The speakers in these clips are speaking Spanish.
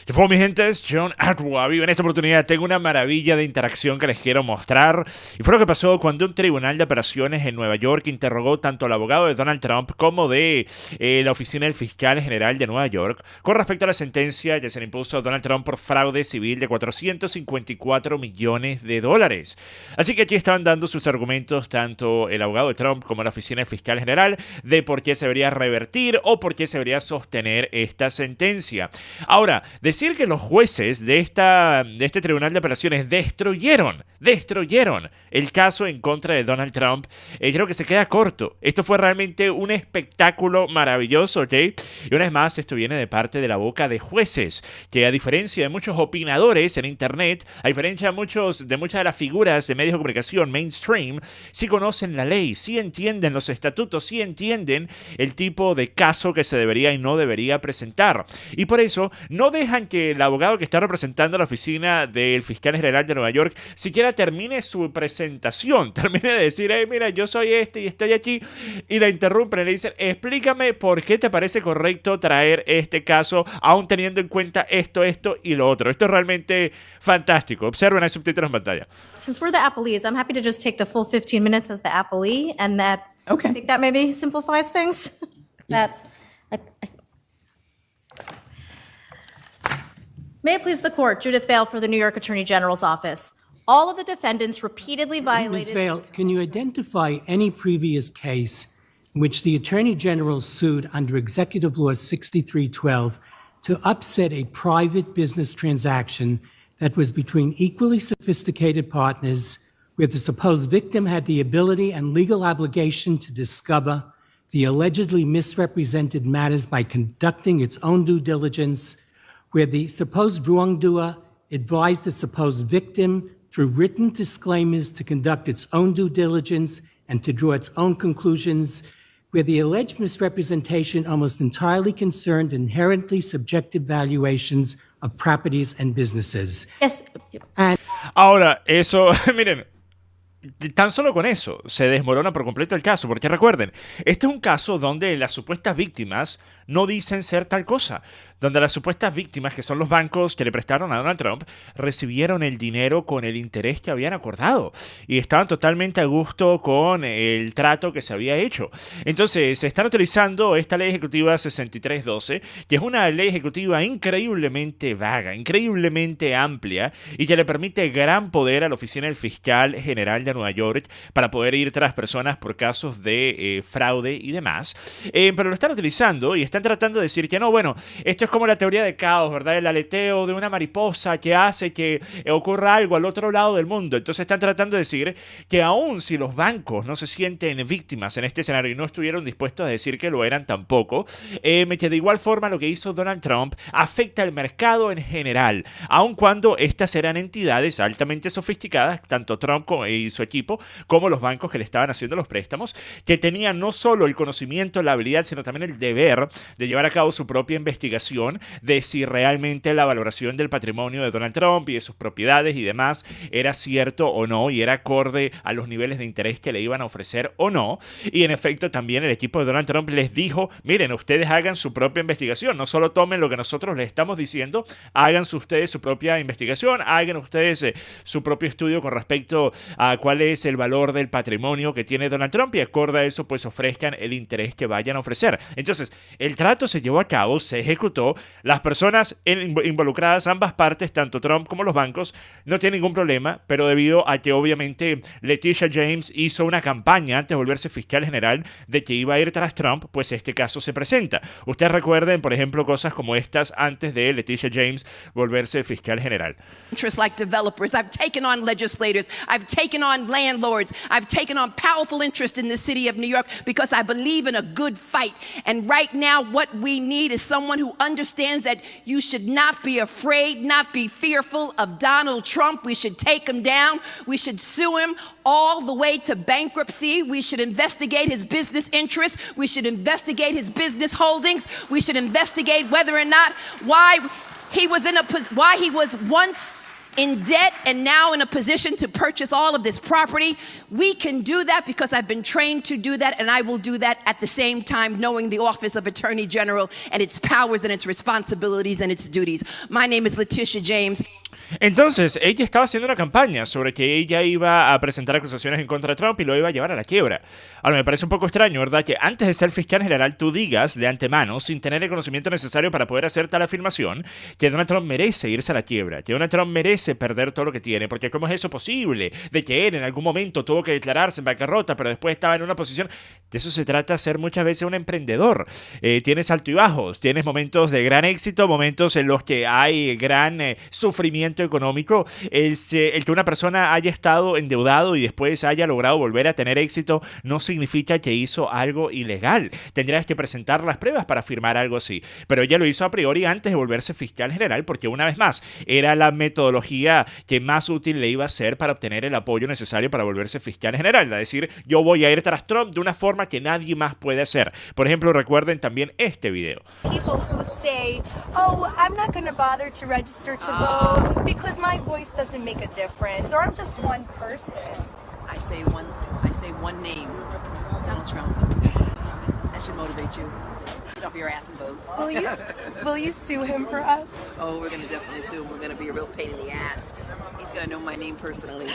¿Qué fue, mi gente? Es John Adwabi. En esta oportunidad tengo una maravilla de interacción que les quiero mostrar. Y fue lo que pasó cuando un tribunal de apelaciones en Nueva York interrogó tanto al abogado de Donald Trump como de la oficina del fiscal general de Nueva York con respecto a la sentencia que se le impuso a Donald Trump por fraude civil de $454 millones. Así que aquí estaban dando sus argumentos tanto el abogado de Trump como la oficina del fiscal general de por qué se debería revertir o por qué se debería sostener esta sentencia. Ahora, decir que los jueces de este tribunal de apelaciones destruyeron el caso en contra de Donald Trump, creo que se queda corto. Esto fue realmente un espectáculo maravilloso, ¿ok? Y una vez más, esto viene de parte de la boca de jueces, que a diferencia de muchos opinadores en internet, a diferencia de muchas de las figuras de medios de comunicación mainstream, sí conocen la ley, sí entienden los estatutos, sí entienden el tipo de caso que se debería y no debería presentar. Y por eso no dejan que el abogado que está representando a la oficina del fiscal general de Nueva York siquiera termine su presentación, termine de decir, hey, mira, yo soy este y estoy aquí, y la interrumpen y le dicen, explícame por qué te parece correcto traer este caso, aún teniendo en cuenta esto y lo otro. Esto es realmente fantástico. Observen, hay subtítulos en pantalla. Since we're the appellees, I'm happy to just take the full 15 minutes as the appellee, and that Okay. I think that maybe simplifies things. May it please the court, Judith Vale for the New York Attorney General's office. All of the defendants repeatedly Ms. violated. Vale, can you identify any previous case in which the Attorney General sued under Executive Law 6312 to upset a private business transaction that was between equally sophisticated partners, where the supposed victim had the ability and legal obligation to discover the allegedly misrepresented matters by conducting its own due diligence, where the supposed wrongdoer advised the supposed victim through written disclaimers to conduct its own due diligence and to draw its own conclusions, where the alleged misrepresentation almost entirely concerned inherently subjective valuations of properties and businesses? Yes. Ahora, eso, miren, tan solo con eso se desmorona por completo el caso, porque recuerden, este es un caso donde las supuestas víctimas no dicen ser tal cosa, donde las supuestas víctimas, que son los bancos que le prestaron a Donald Trump, recibieron el dinero con el interés que habían acordado y estaban totalmente a gusto con el trato que se había hecho. Entonces, se están utilizando esta ley ejecutiva 6312, que es una ley ejecutiva increíblemente vaga, increíblemente amplia y que le permite gran poder a la oficina del fiscal general de Nueva York para poder ir tras personas por casos de fraude y demás. Pero lo están utilizando y están tratando de decir que no, bueno, esto es como la teoría de caos, ¿verdad? El aleteo de una mariposa que hace que ocurra algo al otro lado del mundo. Entonces están tratando de decir que aun si los bancos no se sienten víctimas en este escenario y no estuvieron dispuestos a decir que lo eran tampoco, que de igual forma lo que hizo Donald Trump afecta al mercado en general, aun cuando estas eran entidades altamente sofisticadas, tanto Trump y su equipo, como los bancos que le estaban haciendo los préstamos, que tenían no solo el conocimiento, la habilidad, sino también el deber de llevar a cabo su propia investigación de si realmente la valoración del patrimonio de Donald Trump y de sus propiedades y demás era cierto o no y era acorde a los niveles de interés que le iban a ofrecer o no. Y en efecto también el equipo de Donald Trump les dijo, miren, ustedes hagan su propia investigación, no solo tomen lo que nosotros les estamos diciendo, hagan ustedes su propia investigación, hagan ustedes su propio estudio con respecto a cuál es el valor del patrimonio que tiene Donald Trump y acorde a eso pues ofrezcan el interés que vayan a ofrecer. Entonces, el trato se llevó a cabo, se ejecutó, las personas involucradas, ambas partes, tanto Trump como los bancos, no tienen ningún problema, pero debido a que obviamente Letitia James hizo una campaña antes de volverse fiscal general de que iba a ir tras Trump, pues este caso se presenta. Ustedes recuerden, por ejemplo, cosas como estas antes de Letitia James volverse fiscal general. Interests like developers. I've taken on legislators. I've taken on landlords. I've taken on powerful interest in the city of New York because I believe in a good fight. And right now, what we need is someone who understands that you should not be afraid, not be fearful of Donald Trump. We should take him down. We should sue him all the way to bankruptcy. We should investigate his business interests. We should investigate his business holdings. We should investigate whether or not why he was once in debt and now in a position to purchase all of this property. We can do that because I've been trained to do that, and I will do that at the same time knowing the Office of Attorney General and its powers and its responsibilities and its duties. My name is Letitia James. Entonces, ella estaba haciendo una campaña sobre que ella iba a presentar acusaciones en contra de Trump y lo iba a llevar a la quiebra. Ahora, me parece un poco extraño, ¿verdad?, que antes de ser fiscal general tú digas de antemano, sin tener el conocimiento necesario para poder hacer tal afirmación, que Donald Trump merece irse a la quiebra, que Donald Trump merece perder todo lo que tiene, porque ¿cómo es eso posible? De que él en algún momento tuvo que declararse en bancarrota, pero después estaba en una posición... De eso se trata ser muchas veces un emprendedor. Tienes alto y bajos, tienes momentos de gran éxito, momentos en los que hay gran sufrimiento económico. El que una persona haya estado endeudado y después haya logrado volver a tener éxito no significa que hizo algo ilegal. Tendrías que presentar las pruebas para afirmar algo así. Pero ella lo hizo a priori antes de volverse fiscal general porque, una vez más, era la metodología que más útil le iba a ser para obtener el apoyo necesario para volverse fiscal general. Es decir, yo voy a ir tras Trump de una forma que nadie más puede hacer. Por ejemplo, recuerden también este video. People who say, "Oh, I'm not going to bother to register to vote because my voice doesn't make a difference, or I'm just one person." I say one name, Donald Trump. That should motivate you. Get off your ass and vote. Will you sue him for us? Oh, we're going to definitely sue him. We're going to be a real pain in the ass. He's going to know my name personally.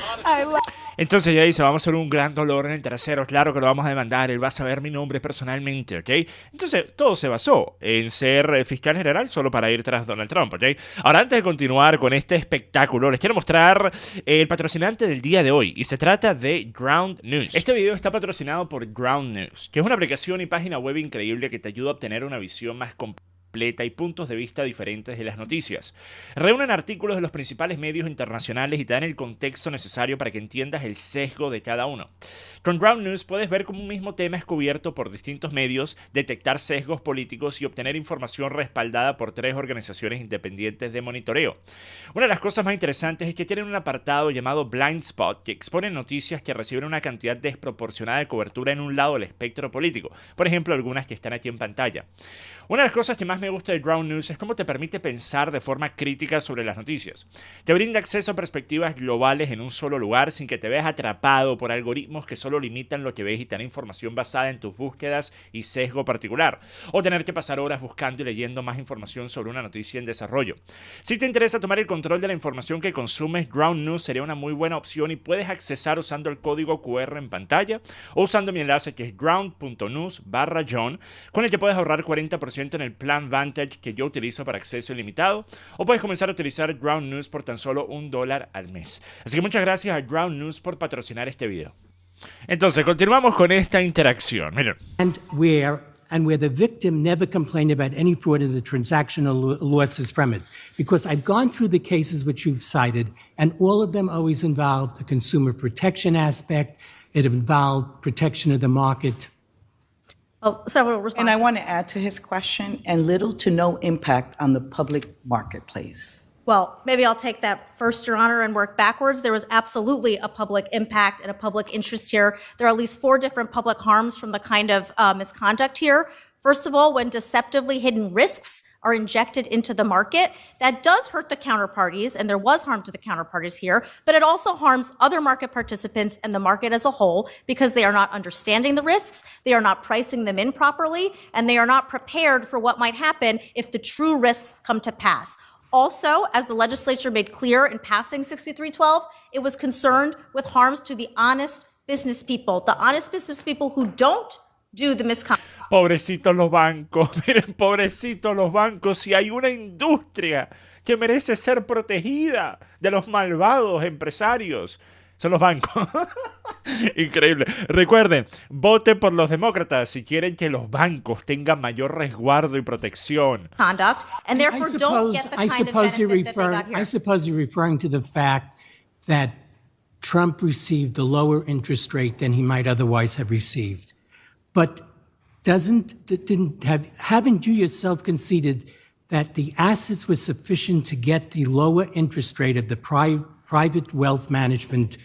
Entonces ella dice, vamos a hacer un gran dolor en el trasero, claro que lo vamos a demandar, él va a saber mi nombre personalmente, ¿ok? Entonces todo se basó en ser fiscal general solo para ir tras Donald Trump, ¿ok? Ahora, antes de continuar con este espectáculo, les quiero mostrar el patrocinante del día de hoy, y se trata de Ground News. Este video está patrocinado por Ground News, que es una aplicación y página web increíble que te ayuda a obtener una visión más completa y puntos de vista diferentes de las noticias. Reúnen artículos de los principales medios internacionales y te dan el contexto necesario para que entiendas el sesgo de cada uno. Con Ground News puedes ver cómo un mismo tema es cubierto por distintos medios, detectar sesgos políticos y obtener información respaldada por 3 organizaciones independientes de monitoreo. Una de las cosas más interesantes es que tienen un apartado llamado Blind Spot que expone noticias que reciben una cantidad desproporcionada de cobertura en un lado del espectro político. Por ejemplo, algunas que están aquí en pantalla. Una de las cosas que más me gusta de Ground News es cómo te permite pensar de forma crítica sobre las noticias. Te brinda acceso a perspectivas globales en un solo lugar sin que te veas atrapado por algoritmos que solo limitan lo que ves y te dan información basada en tus búsquedas y sesgo particular, o tener que pasar horas buscando y leyendo más información sobre una noticia en desarrollo. Si te interesa tomar el control de la información que consumes, Ground News sería una muy buena opción y puedes accesar usando el código QR en pantalla o usando mi enlace que es ground.news/John, con el que puedes ahorrar 40% en el plan Vantage que yo utilizo para acceso ilimitado, o puedes comenzar a utilizar Ground News por tan solo $1 al mes. Así que muchas gracias a Ground News por patrocinar este video. Entonces, continuamos con esta interacción. Miren. And where the victim never complained about any fraud in the transactional losses from it. Because I've gone through the cases which you've cited, and all of them always involved the consumer protection aspect. It involved protection of the market. Well, several responses. And I want to add to his question, and little to no impact on the public marketplace. Well, maybe I'll take that first, Your Honor, and work backwards. There was absolutely a public impact and a public interest here. There are at least 4 different public harms from the kind of misconduct here. First of all, when deceptively hidden risks are injected into the market, that does hurt the counterparties, and there was harm to the counterparties here, but it also harms other market participants and the market as a whole because they are not understanding the risks, they are not pricing them in properly, and they are not prepared for what might happen if the true risks come to pass. Also, as the legislature made clear in passing 6312, it was concerned with harms to the honest business people who don't do the misconduct. Pobrecitos los bancos, miren, pobrecitos los bancos. Si hay una industria que merece ser protegida de los malvados empresarios, son los bancos. Increíble. Recuerden, voten por los demócratas si quieren que los bancos tengan mayor resguardo y protección. Conduct, and therefore don't get the kind of benefit that they got here. I suppose you're referring to the fact that Trump received a lower interest rate than he might otherwise have received. But haven't you yourself conceded that the assets were sufficient to get the lower interest rate of the private wealth management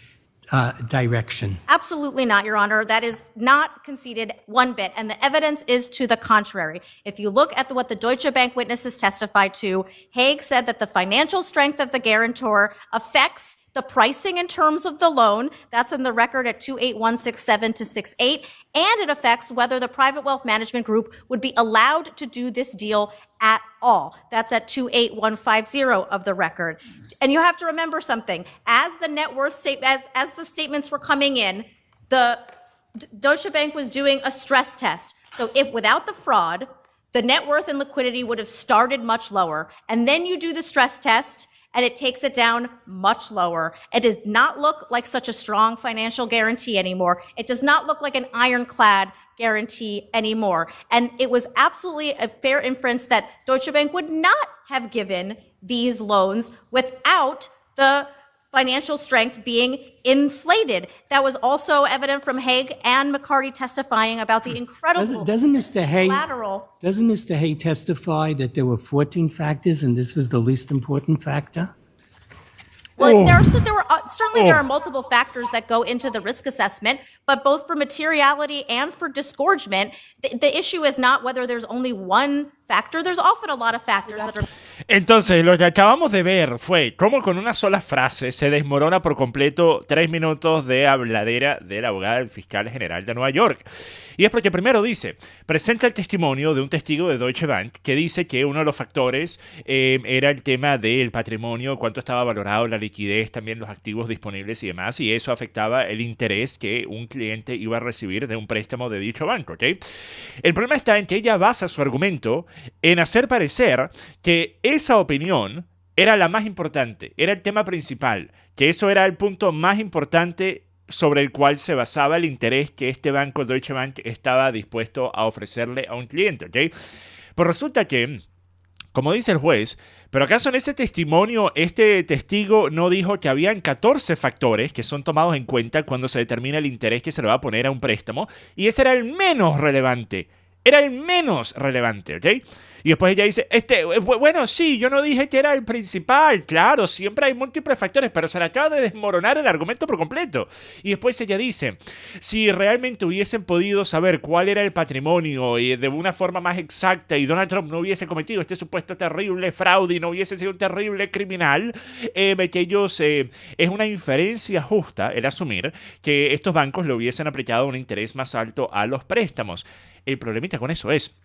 direction. Absolutely not, Your Honor. That is not conceded one bit, and the evidence is to the contrary. If you look at what the Deutsche Bank witnesses testified to, Haig said that the financial strength of the guarantor affects the pricing in terms of the loan. That's in the record at 28167 to 68, and it affects whether the private wealth management group would be allowed to do this deal at all. That's at 28150 of the record. And you have to remember something. As the net worth as the statements were coming in, the Deutsche Bank was doing a stress test. So if without the fraud, the net worth and liquidity would have started much lower. And then you do the stress test and it takes it down much lower. It does not look like such a strong financial guarantee anymore. It does not look like an ironclad guarantee anymore. And it was absolutely a fair inference that Deutsche Bank would not have given these loans without the financial strength being inflated. That was also evident from Haig and McCarty testifying about the incredible Doesn't Mr. Hay collateral. Doesn't Mr. Hay testify that there were 14 factors and this was the least important factor? Well, there are multiple factors that go into the risk assessment, but both for materiality and for disgorgement, the issue is not whether there's only one factor. There's often a lot of factors that are. Entonces, lo que acabamos de ver fue cómo con una sola frase se desmorona por completo 3 minutos de habladera de la abogada del fiscal general de Nueva York. Y es porque primero dice, presenta el testimonio de un testigo de Deutsche Bank que dice que uno de los factores era el tema del patrimonio, cuánto estaba valorado, la liquidez, también los activos disponibles y demás, y eso afectaba el interés que un cliente iba a recibir de un préstamo de dicho banco, ¿ok? El problema está en que ella basa su argumento en hacer parecer que esa opinión era la más importante, era el tema principal, que eso era el punto más importante sobre el cual se basaba el interés que este banco, Deutsche Bank, estaba dispuesto a ofrecerle a un cliente, ¿ok? Pues resulta que, como dice el juez, ¿pero acaso en ese testimonio este testigo no dijo que habían 14 factores que son tomados en cuenta cuando se determina el interés que se le va a poner a un préstamo? Y ese era el menos relevante. Era el menos relevante, ¿ok? Y después ella dice, bueno, sí, yo no dije que era el principal. Claro, siempre hay múltiples factores, pero se le acaba de desmoronar el argumento por completo. Y después ella dice, si realmente hubiesen podido saber cuál era el patrimonio de una forma más exacta y Donald Trump no hubiese cometido este supuesto terrible fraude y no hubiese sido un terrible criminal, que ellos, es una inferencia justa el asumir que estos bancos le hubiesen aplicado un interés más alto a los préstamos. El problemita con eso es,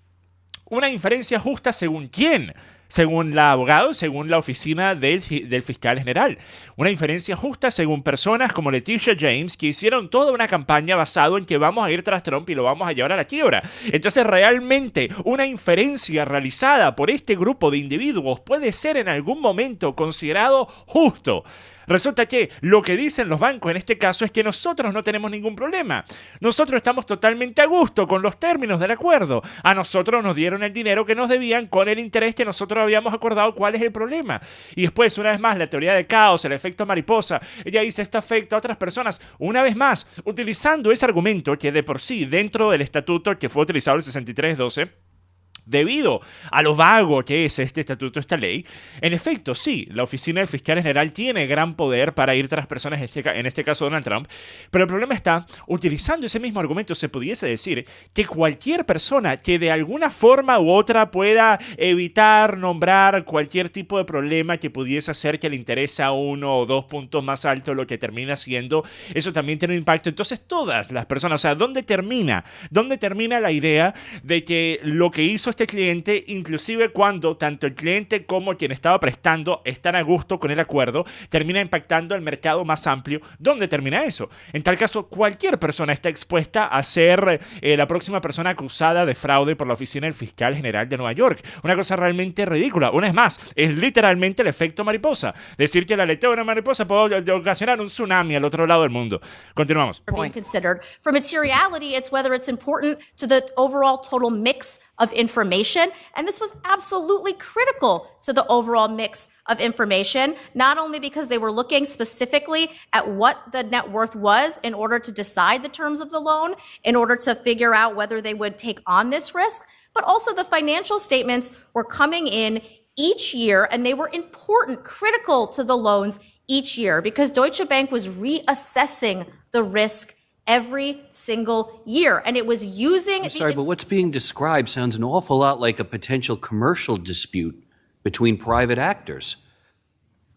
¿una inferencia justa según quién? Según la abogado, según la oficina del fiscal general. Una inferencia justa según personas como Letitia James, que hicieron toda una campaña basada en que vamos a ir tras Trump y lo vamos a llevar a la quiebra. Entonces, realmente, una inferencia realizada por este grupo de individuos puede ser en algún momento considerado justo. Resulta que lo que dicen los bancos en este caso es que nosotros no tenemos ningún problema. Nosotros estamos totalmente a gusto con los términos del acuerdo. A nosotros nos dieron el dinero que nos debían con el interés que nosotros habíamos acordado. ¿Cuál es el problema? Y después, una vez más, la teoría de caos, el efecto mariposa. Ella dice, esto afecta a otras personas. Una vez más, utilizando ese argumento que de por sí, dentro del estatuto que fue utilizado el 6312, debido a lo vago que es este estatuto, esta ley, en efecto, sí, la oficina del fiscal general tiene gran poder para ir tras personas, en este caso Donald Trump, pero el problema está, utilizando ese mismo argumento, se pudiese decir que cualquier persona que de alguna forma u otra pueda evitar nombrar cualquier tipo de problema que pudiese hacer que le interese a 1 o 2 puntos más alto lo que termina siendo, eso también tiene un impacto. Entonces, todas las personas, o sea, ¿dónde termina la idea de que lo que hizo este cliente, inclusive cuando tanto el cliente como quien estaba prestando están a gusto con el acuerdo, termina impactando el mercado más amplio? ¿Dónde termina eso? En tal caso, cualquier persona está expuesta a ser la próxima persona acusada de fraude por la oficina del fiscal general de Nueva York. Una cosa realmente ridícula. Una vez más, es literalmente el efecto mariposa. Decir que la aleteo de una mariposa puede ocasionar un tsunami al otro lado del mundo. Continuamos. Being considered. For materiality, it's whether it's important to the overall total mix of information, and this was absolutely critical to the overall mix of information, not only because they were looking specifically at what the net worth was in order to decide the terms of the loan, in order to figure out whether they would take on this risk, but also the financial statements were coming in each year, and they were important, critical to the loans each year because Deutsche Bank was reassessing the risk every single year. And it was using... I'm sorry, but what's being described sounds an awful lot like a potential commercial dispute between private actors.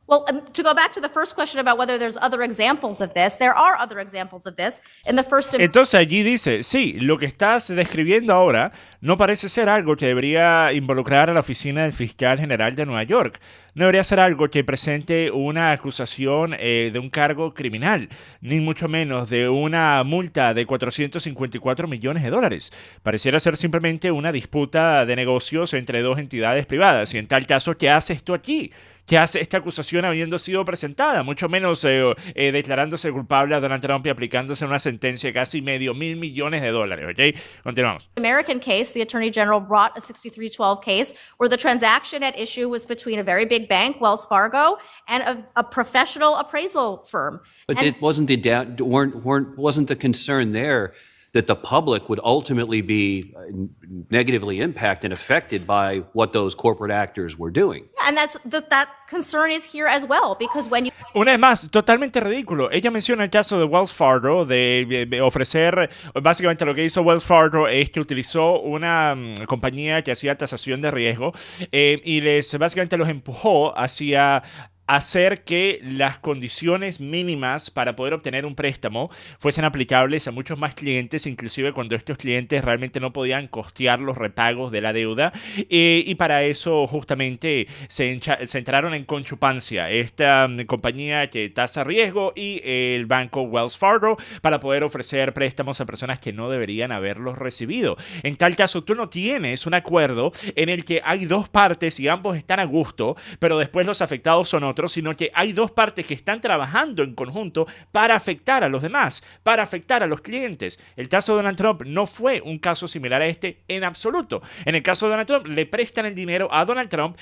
Well, to go back to the first question about whether there's other examples of this, there are other examples of this. In the first... Entonces allí dice, sí, lo que estás describiendo ahora no parece ser algo que debería involucrar a la oficina del fiscal general de Nueva York. No debería ser algo que presente una acusación de un cargo criminal, ni mucho menos de una multa de $454 millones. Pareciera ser simplemente una disputa de negocios entre dos entidades privadas. Y en tal caso, ¿qué hace esto aquí? ¿Qué hace esta acusación habiendo sido presentada? Mucho menos declarándose culpable a Donald Trump y aplicándose una sentencia de casi $500 millones, ¿ok? Continuamos. American case, the Attorney General brought a 6312 case where the transaction at issue was between a very big bank, Wells Fargo, and a professional appraisal firm. But it wasn't the concern there that the public would ultimately be negatively impacted and affected by what those corporate actors were doing. And that concern is here as well, because when you... Una vez más, totalmente ridículo. Ella menciona el caso de Wells Fargo, de ofrecer, básicamente lo que hizo Wells Fargo es que utilizó una compañía que hacía tasación de riesgo y básicamente los empujó hacia hacer que las condiciones mínimas para poder obtener un préstamo fuesen aplicables a muchos más clientes, inclusive cuando estos clientes realmente no podían costear los repagos de la deuda. Y para eso justamente se entraron en conchupancia esta compañía que tasa riesgo y el banco Wells Fargo para poder ofrecer préstamos a personas que no deberían haberlos recibido. En tal caso, tú no tienes un acuerdo en el que hay dos partes y ambos están a gusto, pero después los afectados son otros, sino que hay dos partes que están trabajando en conjunto para afectar a los demás, para afectar a los clientes. El caso de Donald Trump no fue un caso similar a este en absoluto. En el caso de Donald Trump, le prestan el dinero a Donald Trump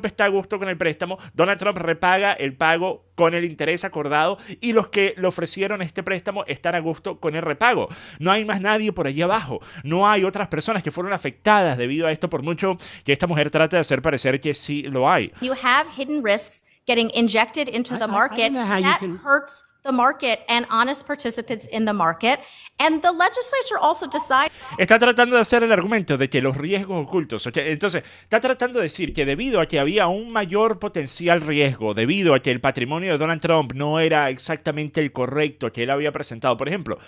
está a gusto con el préstamo, Donald Trump repaga el pago con el interés acordado y los que le ofrecieron este préstamo están a gusto con el repago. No hay más nadie por allí abajo. No hay otras personas que fueron afectadas debido a esto, por mucho que esta mujer trate de hacer parecer que sí lo hay. You have hidden risks getting injected into the market. That hurts the market and honest participants in the market. And the legislature also decided... Está tratando de hacer el argumento de que los riesgos ocultos... Entonces, está tratando de decir que debido a que había un mayor potencial riesgo, debido a que el patrimonio de Donald Trump no era exactamente el correcto que él había presentado. Por ejemplo,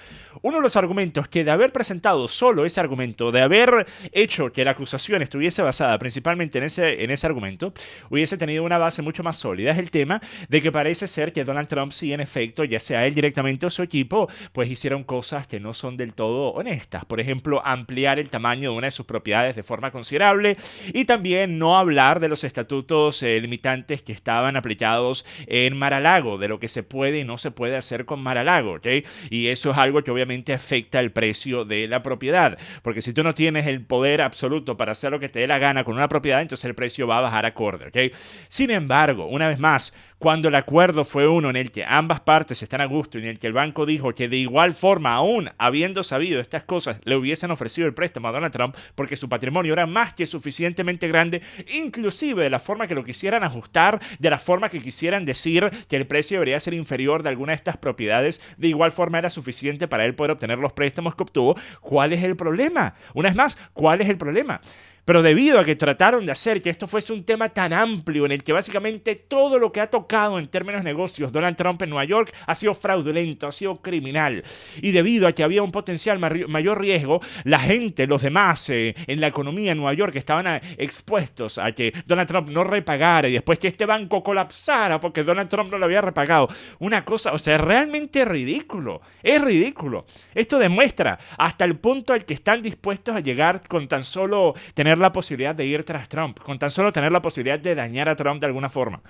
uno de los argumentos que de haber presentado solo ese argumento, de haber hecho que la acusación estuviese basada principalmente en ese argumento, hubiese tenido una base mucho más sólida, es el tema de que parece ser que Donald Trump sí en efecto, ya sea él directamente o su equipo, pues hicieron cosas que no son del todo honestas. Por ejemplo, ampliar el tamaño de una de sus propiedades de forma considerable y también no hablar de los estatutos limitantes que estaban aplicados en Mar-a-Lago, de lo que se puede y no se puede hacer con Mar-a-Lago, ¿ok? Y eso es algo que obviamente afecta el precio de la propiedad, porque si tú no tienes el poder absoluto para hacer lo que te dé la gana con una propiedad, entonces el precio va a bajar acorde, ¿ok? Sin embargo, una vez más, cuando el acuerdo fue uno en el que ambas partes están a gusto y en el que el banco dijo que de igual forma, aún habiendo sabido estas cosas, le hubiesen ofrecido el préstamo a Donald Trump porque su patrimonio era más que suficientemente grande, inclusive de la forma que lo quisieran ajustar, de la forma que quisieran decir que el precio debería ser inferior de alguna de estas propiedades, de igual forma era suficiente para él poder obtener los préstamos que obtuvo. ¿Cuál es el problema? Una vez más, ¿cuál es el problema? Pero debido a que trataron de hacer que esto fuese un tema tan amplio en el que básicamente todo lo que ha tocado en términos de negocios Donald Trump en Nueva York ha sido fraudulento, ha sido criminal, y debido a que había un potencial mayor riesgo, la gente, los demás en la economía en Nueva York estaban expuestos a que Donald Trump no repagara y después que este banco colapsara porque Donald Trump no lo había repagado. Una cosa, o sea, es realmente ridículo. Es ridículo. Esto demuestra hasta el punto al que están dispuestos a llegar con tan solo tener la posibilidad de ir tras Trump, con tan solo tener la posibilidad de dañar a Trump de alguna forma.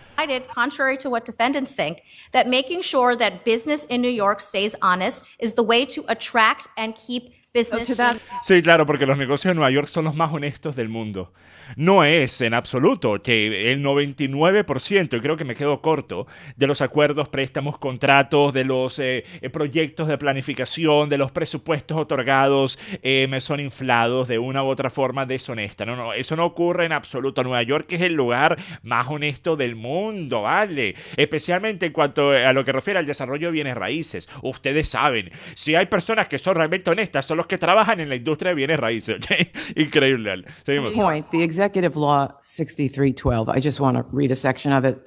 Contrary to what defendants think, that making sure that business in New York stays honest is the way to attract and keep business. to that- Sí, claro, porque los negocios en Nueva York son los más honestos del mundo. No es en absoluto que el 99%, y creo que me quedo corto, de los acuerdos, préstamos, contratos, de los proyectos de planificación, de los presupuestos otorgados, me son inflados de una u otra forma deshonesta. No, no, eso no ocurre en absoluto. Nueva York es el lugar más honesto del mundo, ¿vale? Especialmente en cuanto a lo que refiere al desarrollo de bienes raíces. Ustedes saben, si hay personas que son realmente honestas, son los que trabajan en la industria de bienes raíces, ¿ok? Increíble, ¿vale? Seguimos. Point, the Executive Law 6312, I just want to read a section of it.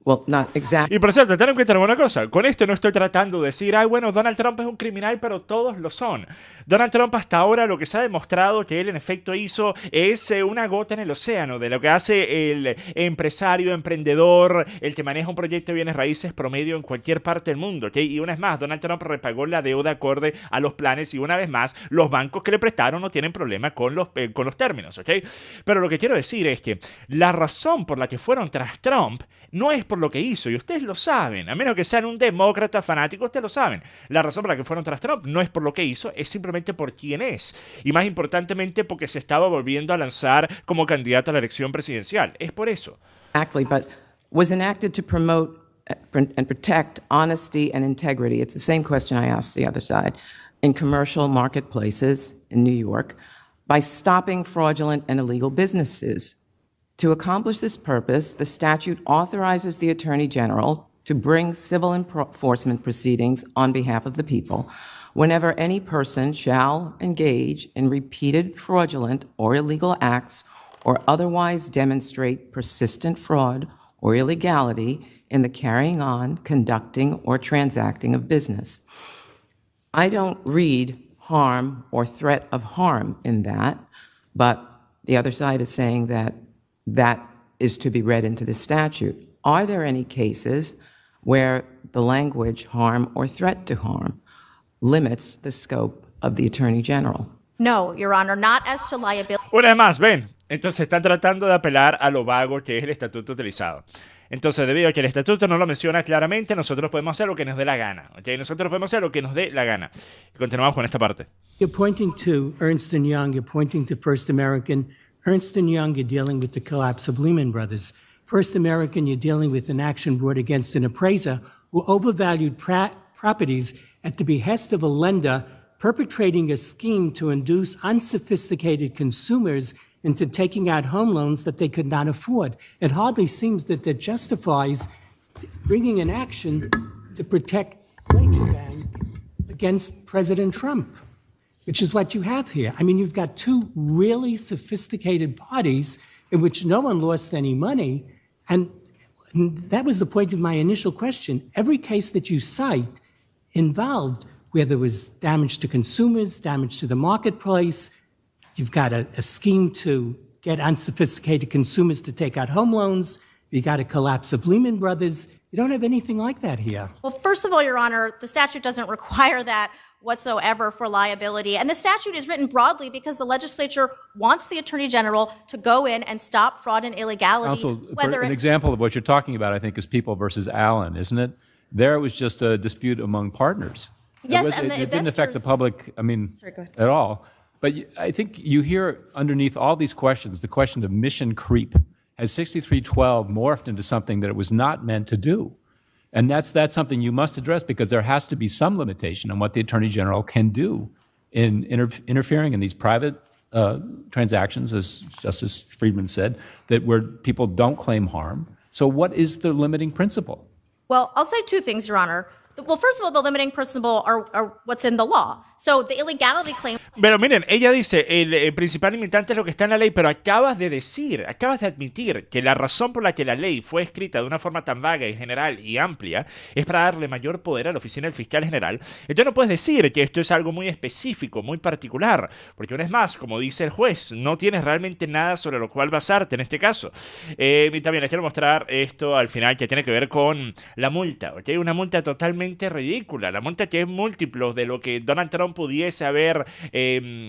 Well, not exactly. Y por cierto, ten en cuenta una cosa. Con esto no estoy tratando de decir, ay, bueno, Donald Trump es un criminal, pero todos lo son. Donald Trump hasta ahora lo que se ha demostrado que él en efecto hizo es una gota en el océano de lo que hace el empresario, emprendedor, el que maneja un proyecto de bienes raíces promedio en cualquier parte del mundo, ¿ok? Y una vez más, Donald Trump repagó la deuda acorde a los planes y una vez más, los bancos que le prestaron no tienen problema con los términos, ¿ok? Pero lo que quiero decir es que la razón por la que fueron tras Trump no es por lo que hizo, y ustedes lo saben, a menos que sean un demócrata fanático, ustedes lo saben. La razón por la que fueron tras Trump no es por lo que hizo, es simplemente por quién es. Y más importantemente porque se estaba volviendo a lanzar como candidato a la elección presidencial. Es por eso. Exactly, but was enacted to promote and protect honesty and integrity. It's the same question I asked the other side. In commercial marketplaces in New York, by stopping fraudulent and illegal businesses. To accomplish this purpose, the statute authorizes the Attorney General to bring civil enforcement proceedings on behalf of the people whenever any person shall engage in repeated fraudulent or illegal acts or otherwise demonstrate persistent fraud or illegality in the carrying on, conducting, or transacting of business. I don't read harm or threat of harm in that, but the other side is saying that that is to be read into the statute. Are there any cases where the language harm or threat to harm limits the scope of the Attorney General? No, Your Honor, not as to liability. Una vez más, ven. Entonces están tratando de apelar a lo vago que es el estatuto utilizado. Entonces, debido a que el estatuto no lo menciona claramente, nosotros podemos hacer lo que nos dé la gana. ¿Okay? Nosotros podemos hacer lo que nos dé la gana. Y continuamos con esta parte. You're pointing to Ernst & Young, you're pointing to First American. Ernst & Young, you're dealing with the collapse of Lehman Brothers. First American, you're dealing with an action brought against an appraiser who overvalued properties at the behest of a lender perpetrating a scheme to induce unsophisticated consumers into taking out home loans that they could not afford. It hardly seems that justifies bringing an action to protect Deutsche Bank against President Trump, which is what you have here. I mean, you've got two really sophisticated parties in which no one lost any money, and that was the point of my initial question. Every case that you cite involved where there was damage to consumers, damage to the marketplace. You've got a scheme to get unsophisticated consumers to take out home loans. You got a collapse of Lehman Brothers. You don't have anything like that here. Well, first of all, Your Honor, the statute doesn't require that whatsoever for liability. And the statute is written broadly because the legislature wants the Attorney General to go in and stop fraud and illegality. Counsel, whether an it's example of what you're talking about, I think, is People versus Allen, isn't it? There it was just a dispute among partners. Yes, and the it didn't affect the investors- public, I mean, Sorry, go ahead. at all. But I think you hear underneath all these questions the question of mission creep. Has 6312 morphed into something that it was not meant to do? And that's something you must address because there has to be some limitation on what the Attorney General can do in interfering in these private transactions, as Justice Friedman said, that where people don't claim harm. So what is the limiting principle? Well, I'll say two things, Your Honor. Well, first of all, the limiting principle are what's in the law. So the illegality claim. Pero miren, ella dice, el principal limitante es lo que está en la ley, pero acabas de admitir que la razón por la que la ley fue escrita de una forma tan vaga y general y amplia es para darle mayor poder a la oficina del fiscal general. Entonces no puedes decir que esto es algo muy específico, muy particular, porque una vez más, como dice el juez, no tienes realmente nada sobre lo cual basarte en este caso. Y también les quiero mostrar esto al final que tiene que ver con la multa, ¿ok? Una multa totalmente ridícula, la multa que es múltiplo de lo que Donald Trump pudiese haber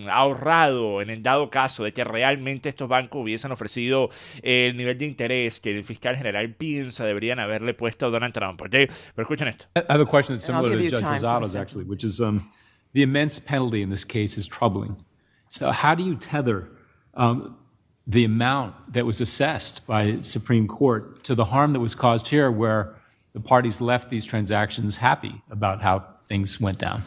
ahorrado en el dado caso de que realmente estos bancos hubiesen ofrecido el nivel de interés que el fiscal general piensa deberían haberle puesto a Donald Trump, ¿ok? Pero escuchen esto. I have a question that's And I'll similar give to you Judge time for a Rosado's, second. actually, which is the immense penalty in this case is troubling. So how do you tether the amount that was assessed by Supreme Court to the harm that was caused here, where the parties left these transactions happy about how things went down?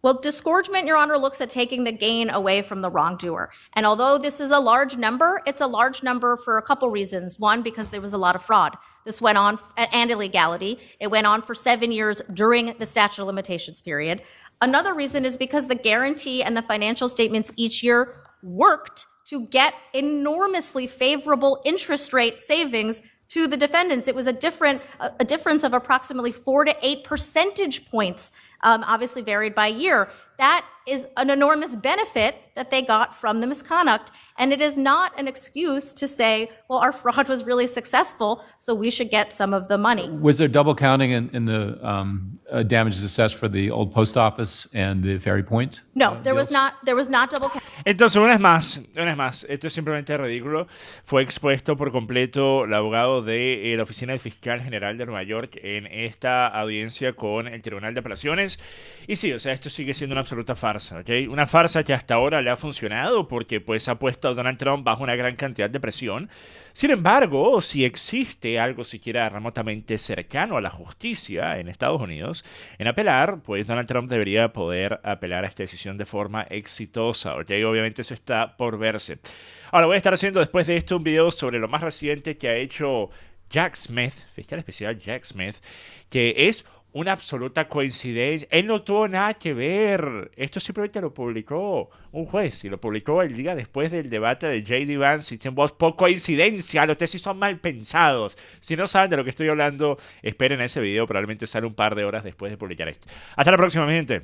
Well, disgorgement, Your Honor, looks at taking the gain away from the wrongdoer. And although this is a large number, it's a large number for a couple reasons. One, because there was a lot of fraud. This went on, and illegality. It went on for 7 years during the statute of limitations period. Another reason is because the guarantee and the financial statements each year worked to get enormously favorable interest rate savings to the defendants. It was a difference of approximately 4 to 8 percentage points, obviously varied by year. That is an enormous benefit that they got from the misconduct. And it is not an excuse to say, well, our fraud was really successful, so we should get some of the money. Was there double counting in the damages assessed for the old post office and the Ferry Point? No, there was not double counting. Entonces, una vez más, esto es simplemente ridículo. Fue expuesto por completo el abogado de la Oficina del Fiscal General de Nueva York en esta audiencia con el Tribunal de Apelaciones. Y sí, o sea, esto sigue siendo una absoluta farsa, ¿ok? Una farsa que hasta ahora le ha funcionado porque pues ha puesto a Donald Trump bajo una gran cantidad de presión. Sin embargo, si existe algo siquiera remotamente cercano a la justicia en Estados Unidos, en apelar, pues Donald Trump debería poder apelar a esta decisión de forma exitosa, ¿ok? Obviamente eso está por verse. Ahora voy a estar haciendo después de esto un video sobre lo más reciente que ha hecho Jack Smith, fiscal especial Jack Smith, que es una absoluta coincidencia. Él no tuvo nada que ver. Esto simplemente lo publicó un juez y lo publicó el día después del debate de J.D. Vance y Tim Walz. Por coincidencia, ustedes sí son mal pensados. Si no saben de lo que estoy hablando, esperen a ese video. Probablemente sale un par de horas después de publicar esto. Hasta la próxima, mi gente.